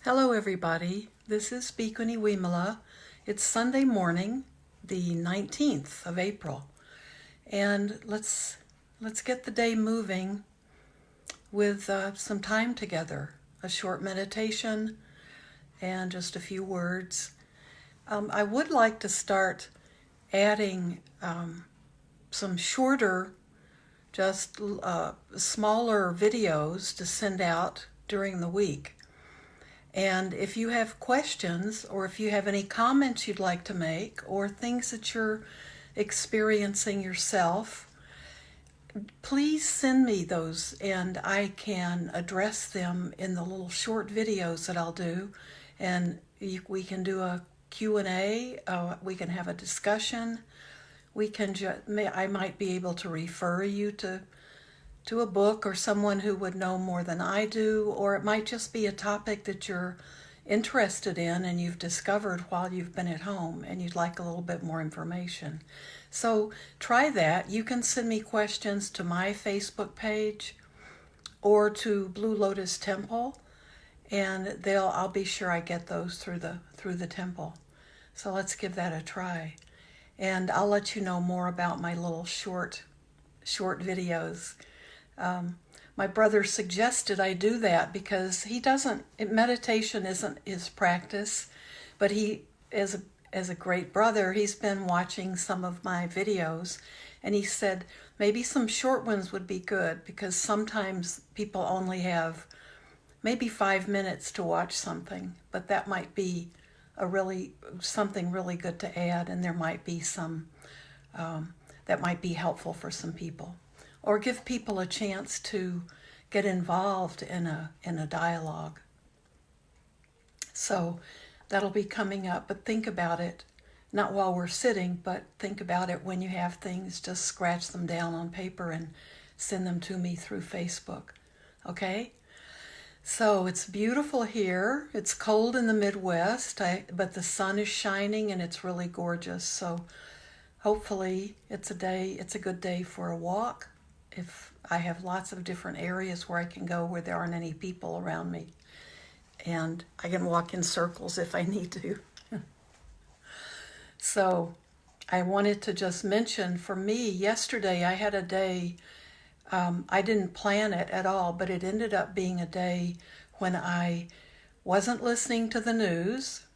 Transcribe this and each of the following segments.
Hello everybody, this is Bhikkhuni Vimala. It's Sunday morning, the 19th of April, and let's get the day moving with some time together, a short meditation and just a few words. I would like to start adding some shorter, just smaller videos to send out during the week. And if you have questions or if you have any comments you'd like to make or things that you're experiencing yourself, please send me those and I can address them in the little short videos that I'll do. And we can do a Q&A, we can have a discussion. I might be able to refer you to a book or someone who would know more than I do, or it might just be a topic that you're interested in and you've discovered while you've been at home and you'd like a little bit more information. So try that. You can send me questions to my Facebook page or to Blue Lotus Temple, and I'll be sure I get those through the temple. So let's give that a try. And I'll let you know more about my little short videos. My brother suggested I do that because meditation isn't his practice, but he, as a great brother, he's been watching some of my videos, and he said maybe some short ones would be good because sometimes people only have maybe 5 minutes to watch something, but that might be something really good to add, and there might be some that might be helpful for some people. Or give people a chance to get involved in a dialogue. So that'll be coming up, but think about it, not while we're sitting, but think about it when you have things, just scratch them down on paper and send them to me through Facebook, okay? So it's beautiful here. It's cold in the Midwest, but the sun is shining and it's really gorgeous. So hopefully it's a good day for a walk. If I have lots of different areas where I can go where there aren't any people around me. And I can walk in circles if I need to. So I wanted to just mention, for me, yesterday I had a day, I didn't plan it at all, but it ended up being a day when I wasn't listening to the news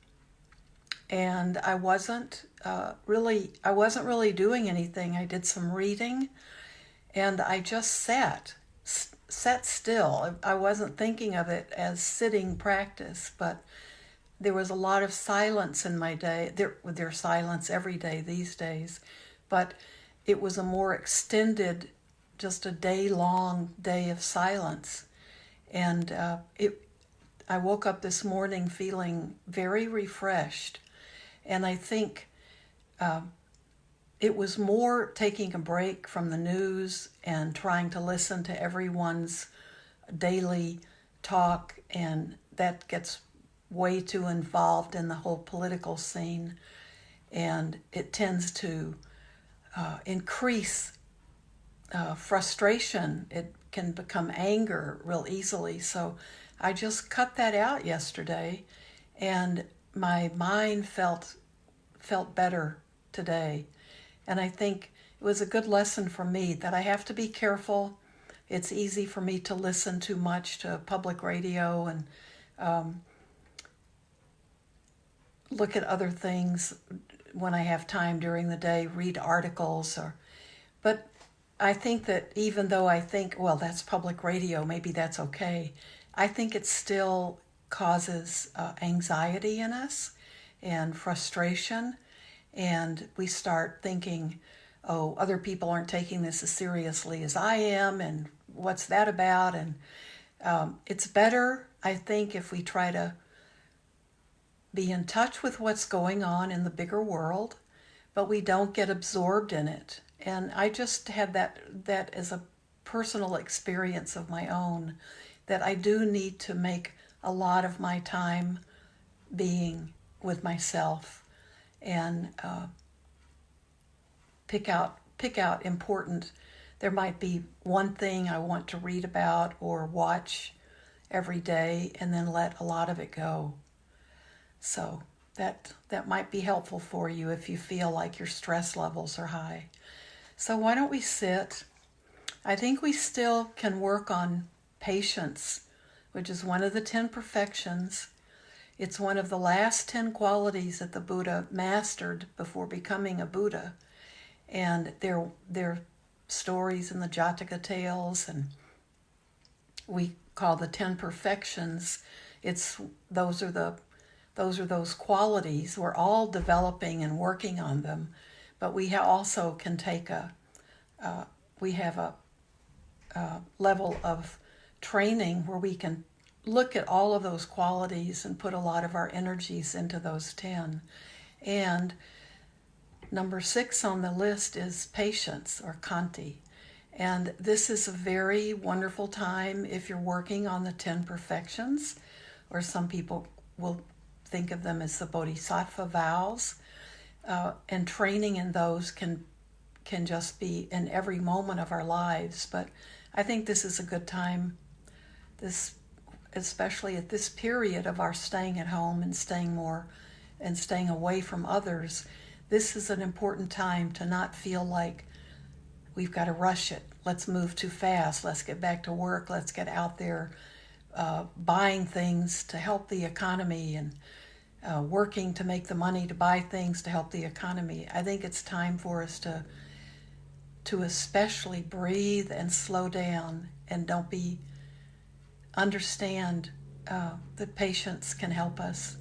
and I wasn't really doing anything. I did some reading. And I just sat still. I wasn't thinking of it as sitting practice, but there was a lot of silence in my day. There's silence every day these days, but it was a more extended, just a day-long day of silence. And I woke up this morning feeling very refreshed, and I think it was more taking a break from the news and trying to listen to everyone's daily talk, and that gets way too involved in the whole political scene, and it tends to increase frustration. It can become anger real easily. So I just cut that out yesterday, and my mind felt better today. And I think it was a good lesson for me that I have to be careful. It's easy for me to listen too much to public radio and look at other things when I have time during the day, read articles. But I think that even though I think, well, that's public radio, maybe that's okay, I think it still causes anxiety in us and frustration. And we start thinking, oh, other people aren't taking this as seriously as I am, and what's that about? And it's better, I think, if we try to be in touch with what's going on in the bigger world, but we don't get absorbed in it. And I just had that as a personal experience of my own, that I do need to make a lot of my time being with myself and pick out important. There might be one thing I want to read about or watch, every day and then let a lot of it go. So that might be helpful for you if you feel like your stress levels are high. So why don't we sit? I think we still can work on patience, which is one of the 10 perfections. It's one of the last 10 qualities that the Buddha mastered before becoming a Buddha. And they're stories in the Jataka tales, and we call the 10 perfections. Those are those qualities. We're all developing and working on them, but we also can take we have a level of training where we can look at all of those qualities and put a lot of our energies into those 10. And number 6 on the list is patience, or khanti. And this is a very wonderful time if you're working on the 10 perfections, or some people will think of them as the bodhisattva vows. And training in those can just be in every moment of our lives. But I think this is a good time, especially at this period of our staying at home and staying away from others. This is an important time to not feel like we've got to rush it. Let's move too fast. Let's get back to work. Let's get out there buying things to help the economy and working to make the money to buy things to help the economy. I think it's time for us to especially breathe and slow down, and understand that patience can help us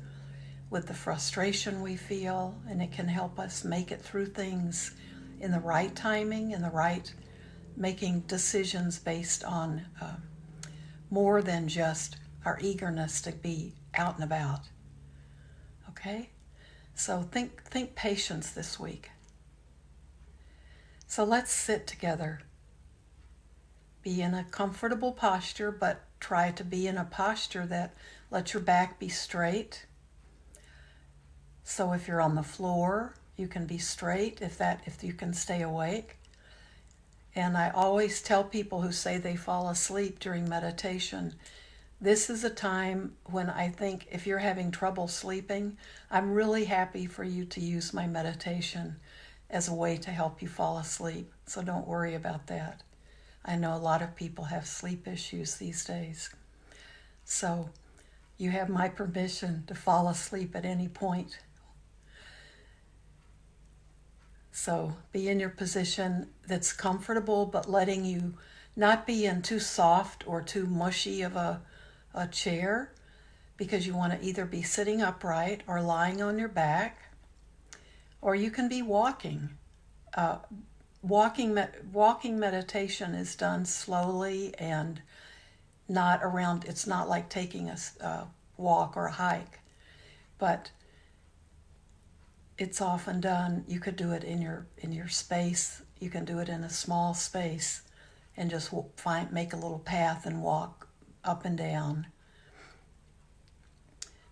with the frustration we feel, and it can help us make it through things in the right timing and making decisions based on more than just our eagerness to be out and about. Okay? So think patience this week. So let's sit together. Be in a comfortable posture, but try to be in a posture that lets your back be straight. So if you're on the floor, you can be straight if you can stay awake. And I always tell people who say they fall asleep during meditation, this is a time when I think if you're having trouble sleeping, I'm really happy for you to use my meditation as a way to help you fall asleep. So don't worry about that. I know a lot of people have sleep issues these days. So you have my permission to fall asleep at any point. So be in your position that's comfortable, but letting you not be in too soft or too mushy of a chair, because you want to either be sitting upright or lying on your back, or you can be walking. Walking meditation is done slowly and not around. It's not like taking a walk or a hike, but it's often done. You could do it in your space. You can do it in a small space, and just make a little path and walk up and down.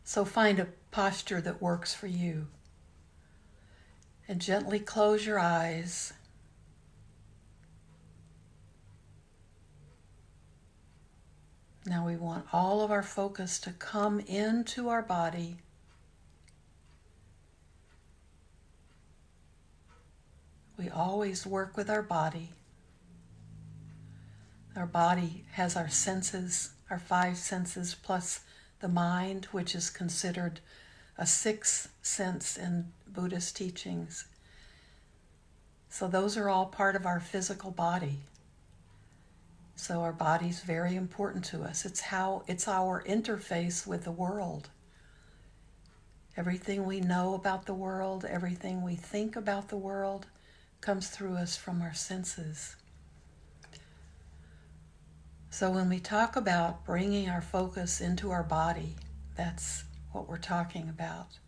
So find a posture that works for you. And gently close your eyes. Now we want all of our focus to come into our body. We always work with our body. Our body has our senses, our 5 senses, plus the mind, which is considered a 6th sense in Buddhist teachings. So those are all part of our physical body. So our body's very important to us. It's our interface with the world. Everything we know about the world, everything we think about the world, comes through us from our senses. So when we talk about bringing our focus into our body, that's what we're talking about.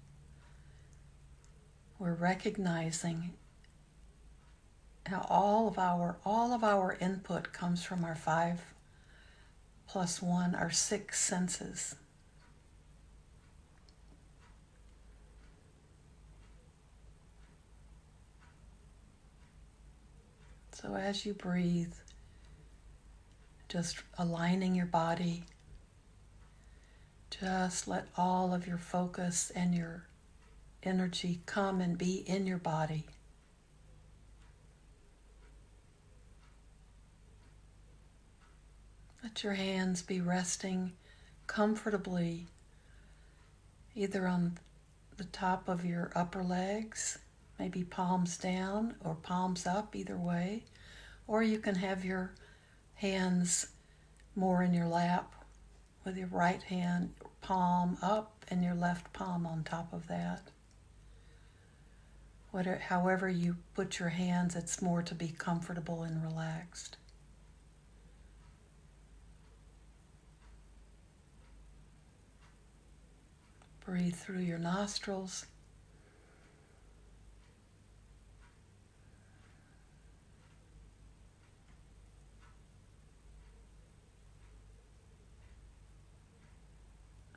We're recognizing how all of our input comes from our 5 plus 1, our 6 senses. So as you breathe, just aligning your body, Just let all of your focus and your energy come and be in your body. Let your hands be resting comfortably either on the top of your upper legs, maybe palms down or palms up, either way. Or you can have your hands more in your lap with your right hand palm up and your left palm on top of that. However you put your hands, it's more to be comfortable and relaxed. Breathe through your nostrils.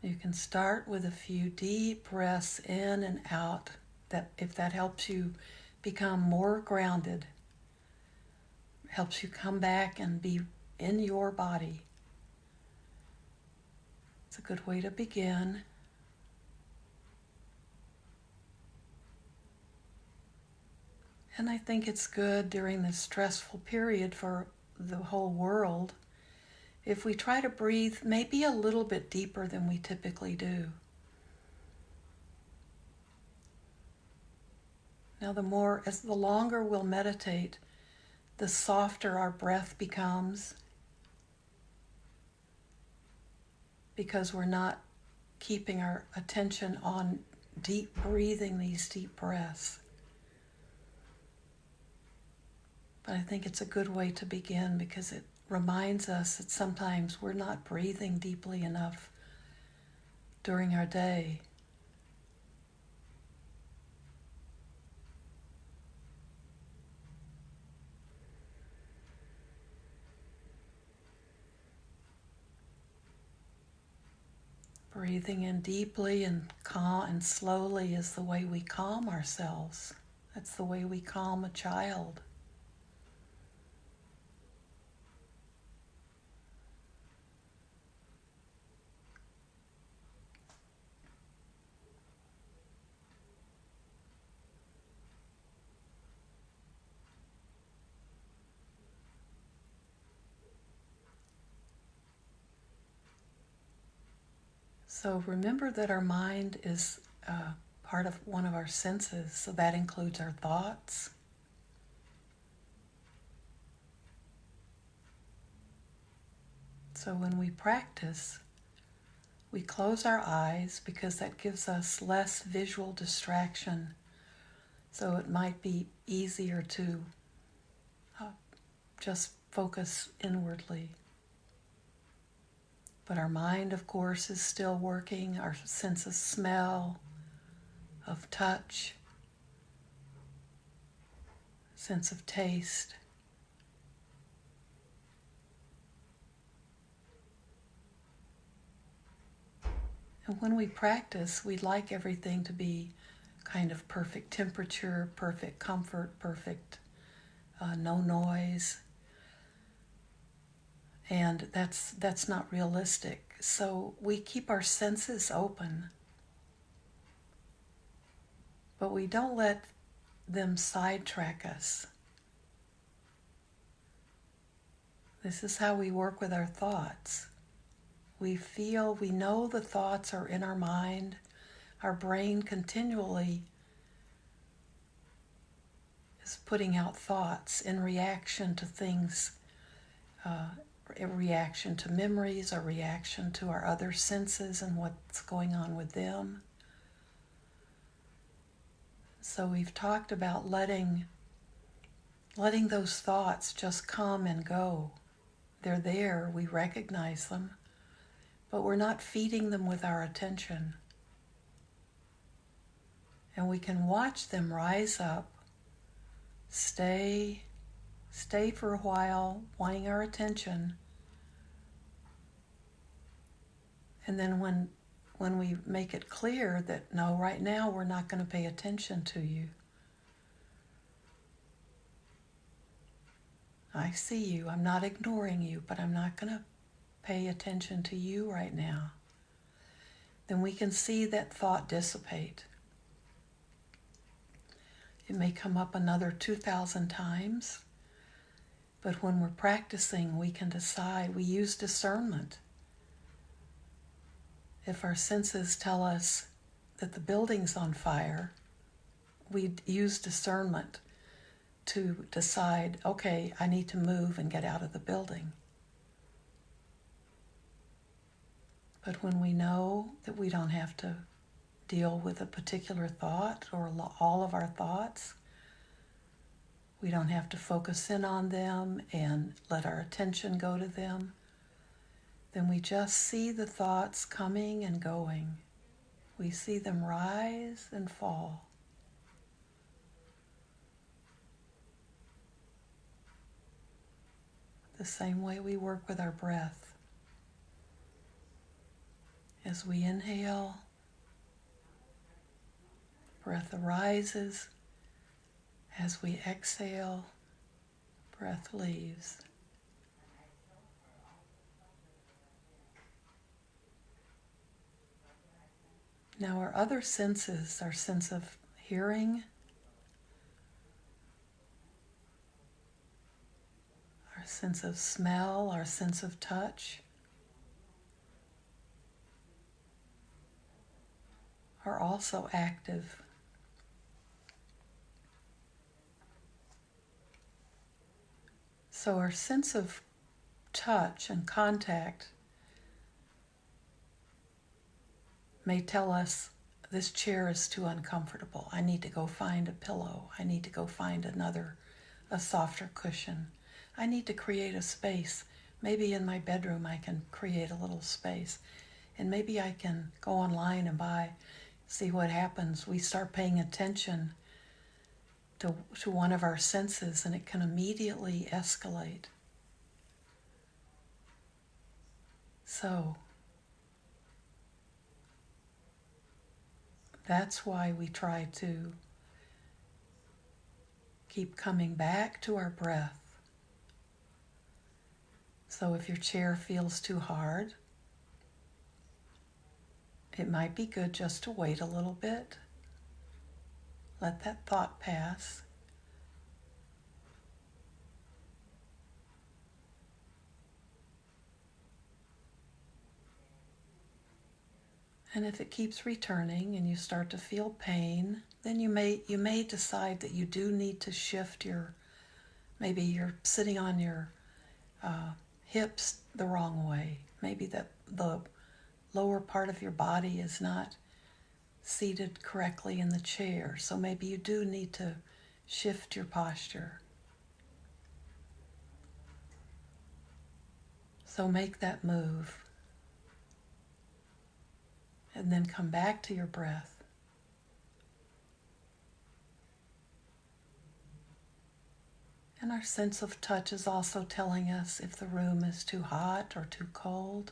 You can start with a few deep breaths in and out, if that helps you become more grounded, helps you come back and be in your body. It's a good way to begin. And I think it's good during this stressful period for the whole world if we try to breathe maybe a little bit deeper than we typically do. Now the longer we'll meditate, the softer our breath becomes, because we're not keeping our attention on deep breathing, these deep breaths. But I think it's a good way to begin because it reminds us that sometimes we're not breathing deeply enough during our day. Breathing in deeply and calm and slowly is the way we calm ourselves. That's the way we calm a child. So remember that our mind is part of one of our senses, so that includes our thoughts. So when we practice, we close our eyes because that gives us less visual distraction. So it might be easier to just focus inwardly. But our mind, of course, is still working. Our sense of smell, of touch, sense of taste. And when we practice, we'd like everything to be kind of perfect temperature, perfect comfort, perfect no noise. And that's not realistic. So we keep our senses open, but we don't let them sidetrack us. This is how we work with our thoughts. We know the thoughts are in our mind. Our brain continually is putting out thoughts in reaction to things, a reaction to memories, a reaction to our other senses and what's going on with them. So we've talked about letting those thoughts just come and go. They're there, we recognize them, but we're not feeding them with our attention. And we can watch them rise up, stay for a while, wanting our attention. And then when we make it clear that, no, right now we're not going to pay attention to you. I see you, I'm not ignoring you, but I'm not going to pay attention to you right now. then we can see that thought dissipate. It may come up another 2,000 times, but when we're practicing, we can decide. We use discernment. If our senses tell us that the building's on fire, we use discernment to decide, okay, I need to move and get out of the building. But when we know that we don't have to deal with a particular thought or all of our thoughts, we don't have to focus in on them and let our attention go to them, then we just see the thoughts coming and going. We see them rise and fall. The same way we work with our breath. As we inhale, breath arises. As we exhale, breath leaves. Now our other senses, our sense of hearing, our sense of smell, our sense of touch, are also active. So our sense of touch and contact may tell us, this chair is too uncomfortable. I need to go find a pillow. I need to go find a softer cushion. I need to create a space. Maybe in my bedroom I can create a little space. And maybe I can go online and see what happens. We start paying attention to one of our senses, and it can immediately escalate. So that's why we try to keep coming back to our breath. So if your chair feels too hard, it might be good just to wait a little bit. Let that thought pass. And if it keeps returning and you start to feel pain, then you may decide that you do need to shift maybe you're sitting on your hips the wrong way. Maybe that the lower part of your body is not seated correctly in the chair. So maybe you do need to shift your posture. So make that move. And then come back to your breath. And our sense of touch is also telling us if the room is too hot or too cold.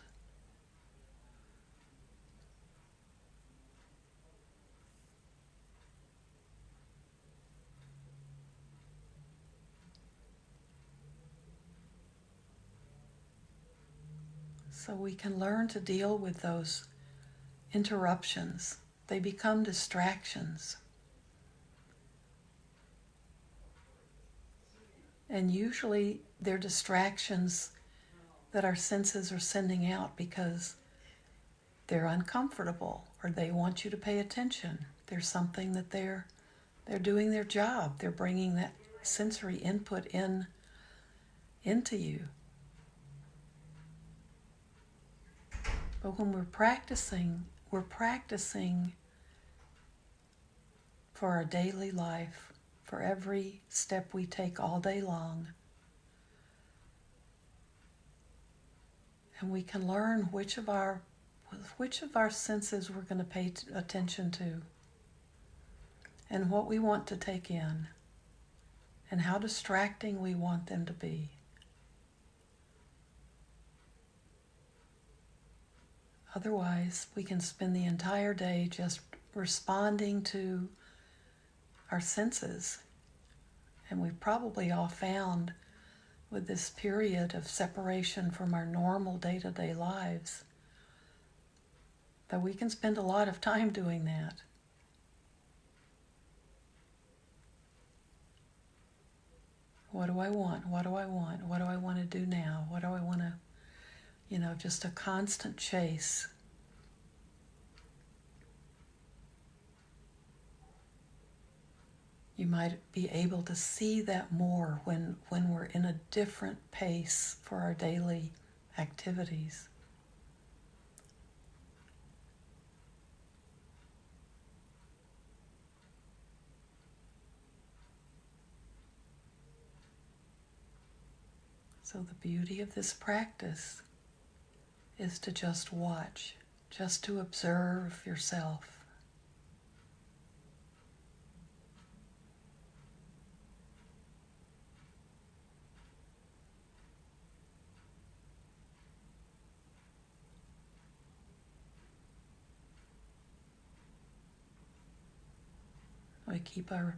So we can learn to deal with those interruptions. They become distractions. And usually they're distractions that our senses are sending out because they're uncomfortable or they want you to pay attention. There's something that they're doing their job. They're bringing that sensory input into you. But when we're practicing for our daily life, for every step we take all day long. And we can learn which of our senses we're going to pay attention to, and what we want to take in, and how distracting we want them to be. Otherwise, we can spend the entire day just responding to our senses. And we've probably all found with this period of separation from our normal day-to-day lives Though we can spend a lot of time doing that. What do I want? What do I want? What do I want to do now? What do I want to, just a constant chase. You might be able to see that more when we're in a different pace for our daily activities. So the beauty of this practice is to just watch, just to observe yourself. We keep our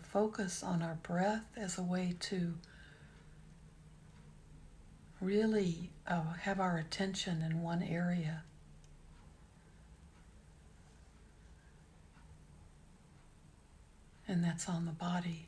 focus on our breath as a way to really have our attention in one area. And that's on the body.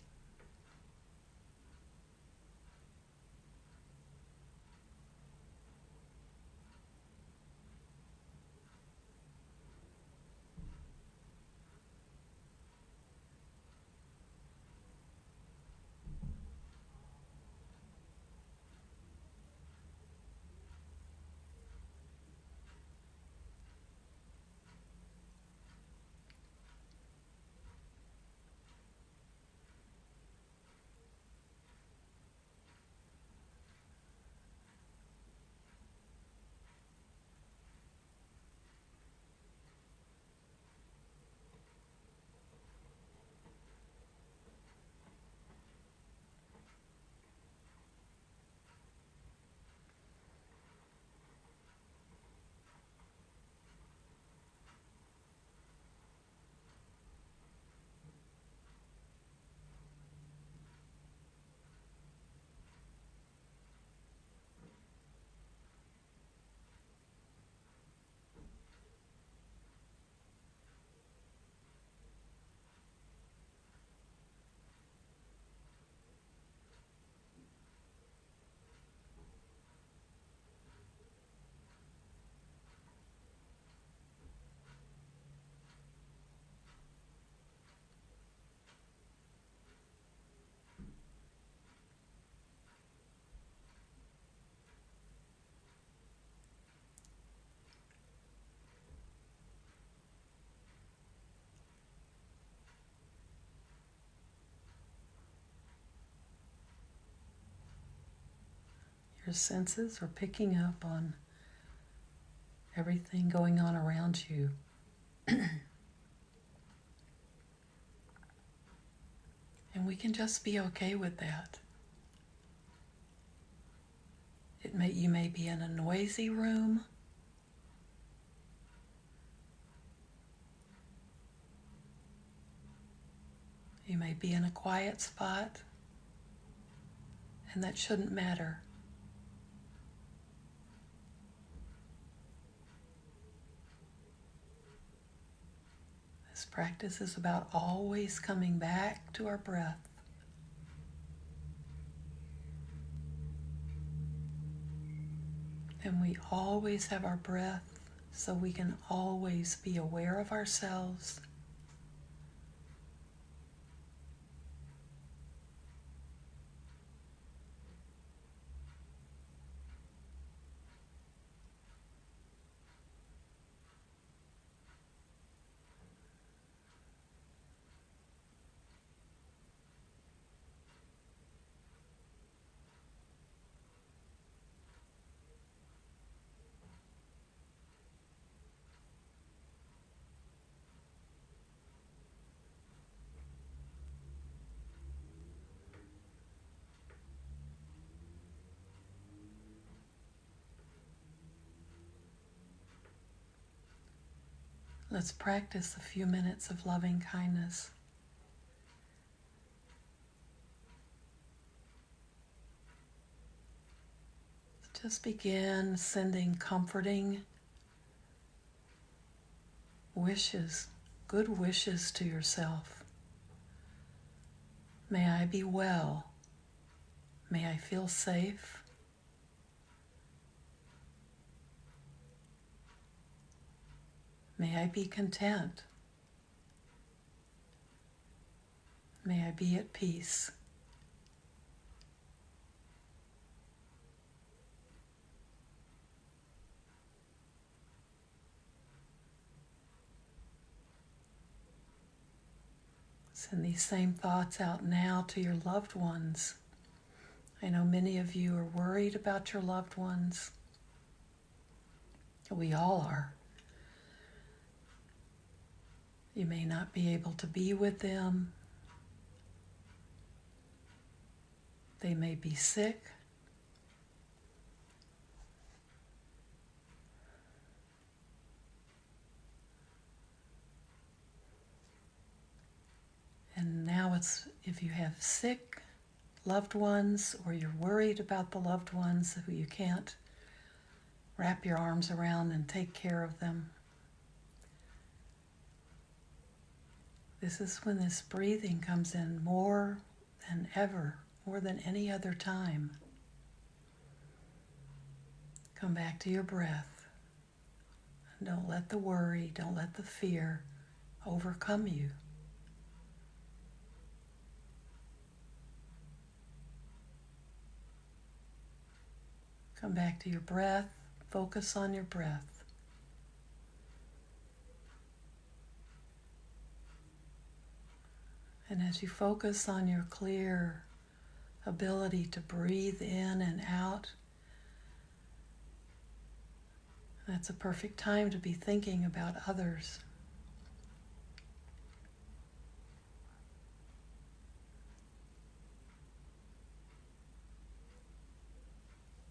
Your senses are picking up on everything going on around you. And we can just be okay with that. You may be in a noisy room. You may be in a quiet spot. And that shouldn't matter. This practice is about always coming back to our breath. And we always have our breath, so we can always be aware of ourselves. Let's practice a few minutes of loving kindness. Just begin sending comforting wishes, good wishes to yourself. May I be well. May I feel safe. May I be content. May I be at peace. Send these same thoughts out now to your loved ones. I know many of you are worried about your loved ones. We all are. You may not be able to be with them. They may be sick. And now if you have sick loved ones or you're worried about the loved ones who you can't wrap your arms around and take care of them, this is when this breathing comes in more than ever, more than any other time. Come back to your breath. And don't let the worry, don't let the fear overcome you. Come back to your breath. Focus on your breath. And as you focus on your clear ability to breathe in and out, that's a perfect time to be thinking about others.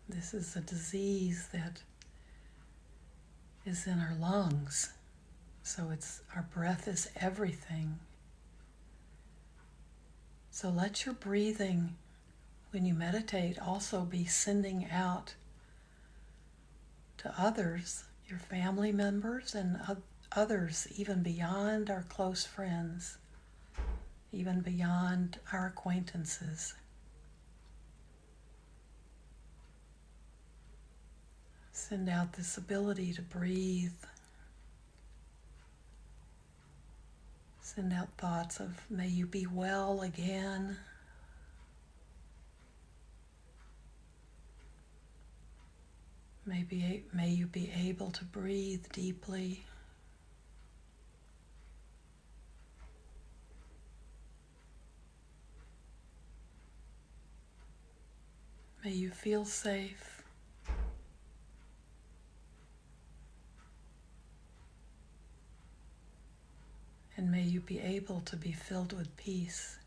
This is a disease that is in our lungs. So our breath is everything. So let your breathing, when you meditate, also be sending out to others, your family members and others, even beyond our close friends, even beyond our acquaintances. Send out this ability to breathe. Send out thoughts of, may you be well again. May you be able to breathe deeply. May you feel safe. And may you be able to be filled with peace.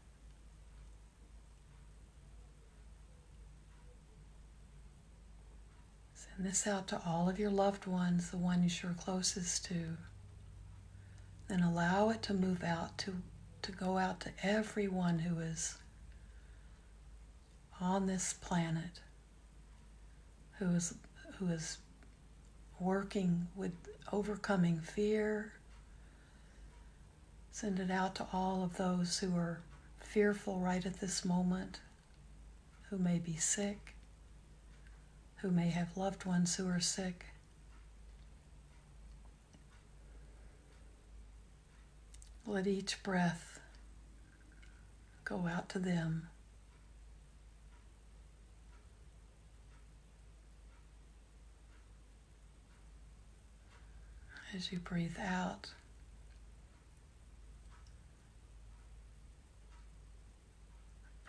Send this out to all of your loved ones, the ones you're closest to. Then allow it to move out, to go out to everyone who is on this planet, who is working with overcoming fear. Send it out to all of those who are fearful right at this moment, who may be sick, who may have loved ones who are sick. Let each breath go out to them. As you breathe out,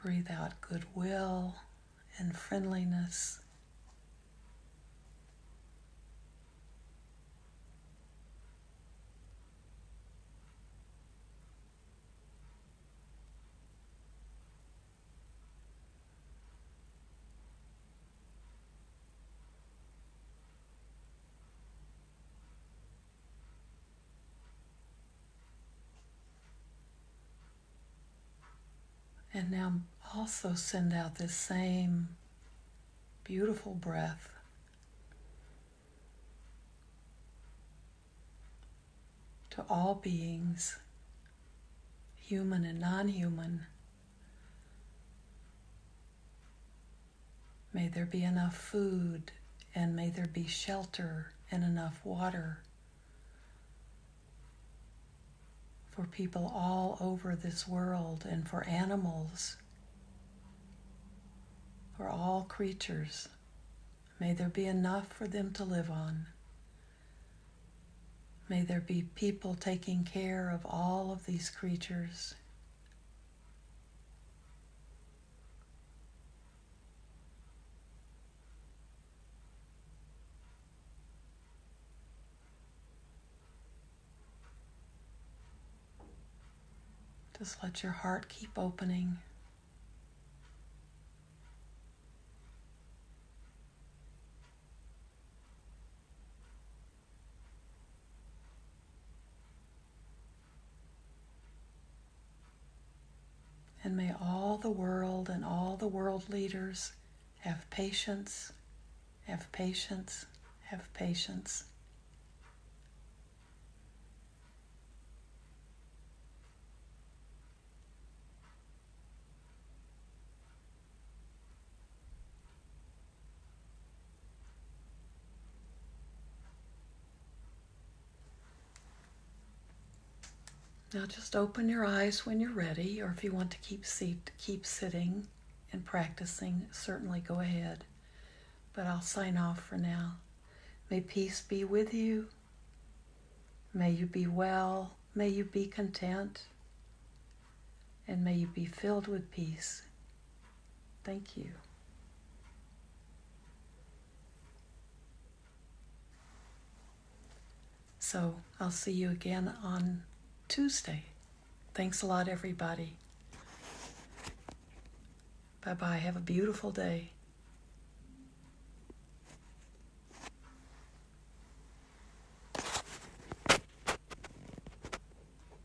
breathe out goodwill and friendliness. And now also send out this same beautiful breath to all beings, human and non-human. May there be enough food, and may there be shelter and enough water for people all over this world, and for animals, for all creatures. May there be enough for them to live on. May there be people taking care of all of these creatures. Just let your heart keep opening. And may all the world and all the world leaders have patience, have patience, have patience. Now just open your eyes when you're ready, or if you want to keep sitting and practicing, certainly go ahead. But I'll sign off for now. May peace be with you. May you be well. May you be content. And may you be filled with peace. Thank you. So I'll see you again on Tuesday. Thanks a lot, everybody. Bye-bye. Have a beautiful day.